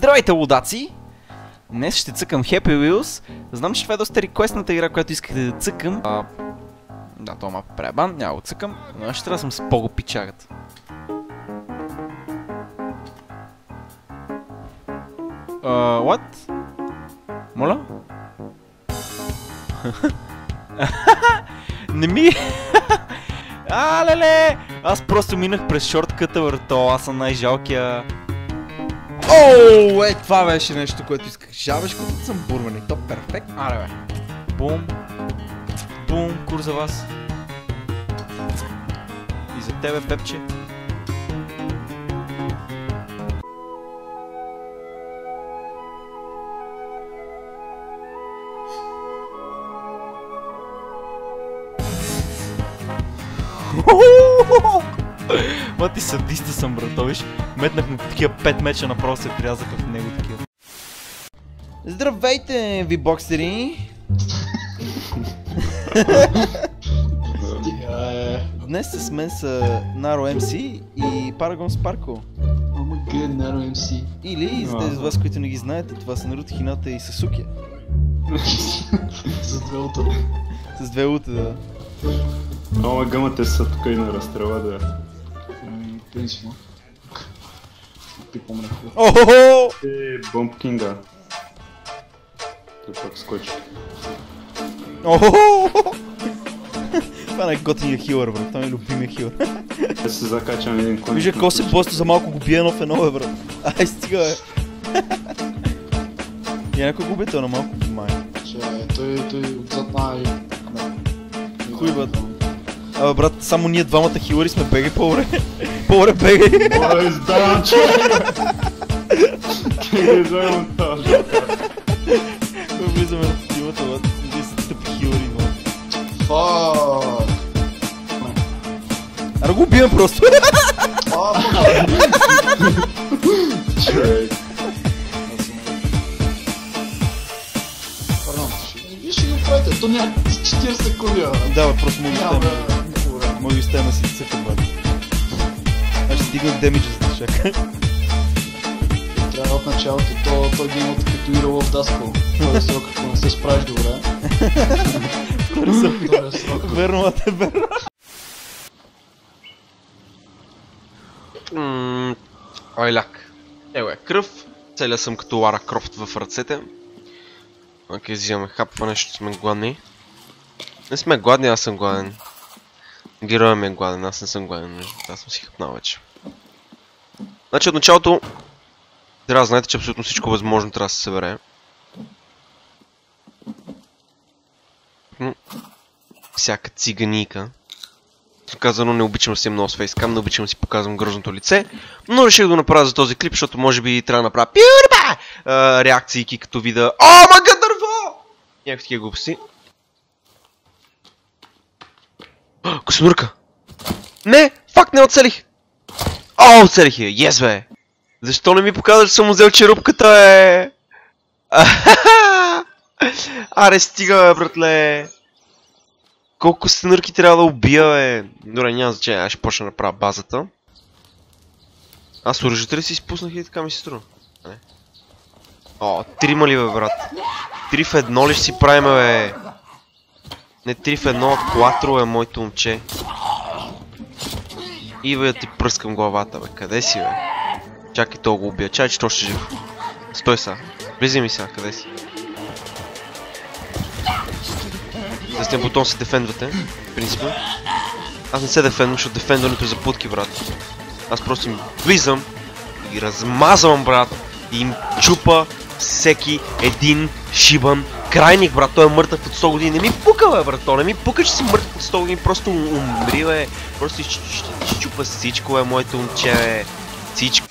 Здравейте, лудаци! Днес ще цъкам Happy Wheels. Знам, че това е доста реквестната игра, която искате да цъкам. Да, това ма пребан, няма го цъкам, но ще трябва да съм с по-го-пичагата. What? Моля? Не ми... леле! Аз просто минах през шортката, върто, аз съм най-жалкия. Оу, това беше нещо, което исках. Жабеш, като съм бурмани. То перфект. Аре бе. Бум. Бум, кур за вас. И за тебе, Пепче. Ма ти садиста съм, брато, виж. Метнах му такива 5 меча, направо се прязаха в него такива. Здравейте, ви боксери! Днес с мен са Naro MC и Paragon Sparkle. Ама гър, Naro MC. Или, за тези от вас, които не ги знаете, това са Наруто, Хината и Сасуки. За две ута. С две ута, да. Ама гъмата са тук и на разстрела, да. Принципно. Ти помня. Охо! Бомб Кинга. Той пак скочи. Охо! Това не е готиния хилър, брат. Това е любимия хилър. Да се закачам един конч. Вижда Коси Босто за малко го бие едно в едно, брат. Ай, стига, бе. Я някой го убител на малко май. Той отзад на... Хуй, брат. Абе, брат, само ние двамата хилъри сме, бегай по-добре. По-добре бегай. Ой, издавам, че! Не излезам от тази. Влизаме в хилата, брат. Ние са тъпи хилъри, брат. Фак! Ара го убивам просто. Човек. Пардон, виж ще го правите, то няма 40 секунди, Да, бе, просто мога да стема си цъка, брат. Аз ще стигна демиджа за да чака. Трябва от началото, той ги има като Иро в Даскал. Това е срок, ако не се справиш добре. Това е срок. Верно, те верно. Ойляк. Ево е кръв. Целя съм като Лара Крофт в ръцете. Окей, взимаме хапва нещо, сме гладни. Не сме гладни, аз съм гладен. Героя ми е гладен, аз не съм гладен, аз съм си хапнал вече. Значи от началото трябва да знаете, че абсолютно всичко възможно трябва да се събере. Всяка циганийка. Казано, не обичам да си много с фейскам, не обичам да си показвам грозното лице, но реших да го направя за този клип, защото може би трябва да направя реакции като вида мага дърво! Някакви такива глупости. Космурка! Не! Фак, не оцелих! Оцелих я! Yes, бе! Защо не ми показва, че съм взел черупката, бе? Аре, стига, бе, братле! Колко стенърки трябва да убия, бе? Добре, няма значение, аз ще почна да направя базата. Аз оръжията ли си изпуснах и така ми се струва? Не. Трима ли, бе, брат? 3 в 1 ли ще си правим, бе? Не 3 в 1, а 4 е моето момче. И бе, да ти пръскам главата, бе. Къде си, бе? Чакай, то го убия. Чай, че то ще жив. Стой сега. Влизай ми сега, къде си? Да сте бутон се дефендвате, принципно. Аз не се дефендвам, защото дефендването е за путки, брат. Аз просто им влизам и размазвам, брат. И им чупа всеки един шибан крайник, брат. Той е мъртъв от 100 години. Не ми пука, бе, брат. Не ми пука, че си мъртъв от 100 години. Просто умри, бе. Просто ще чупа всичко, бе, моето момче, бе. Всичко.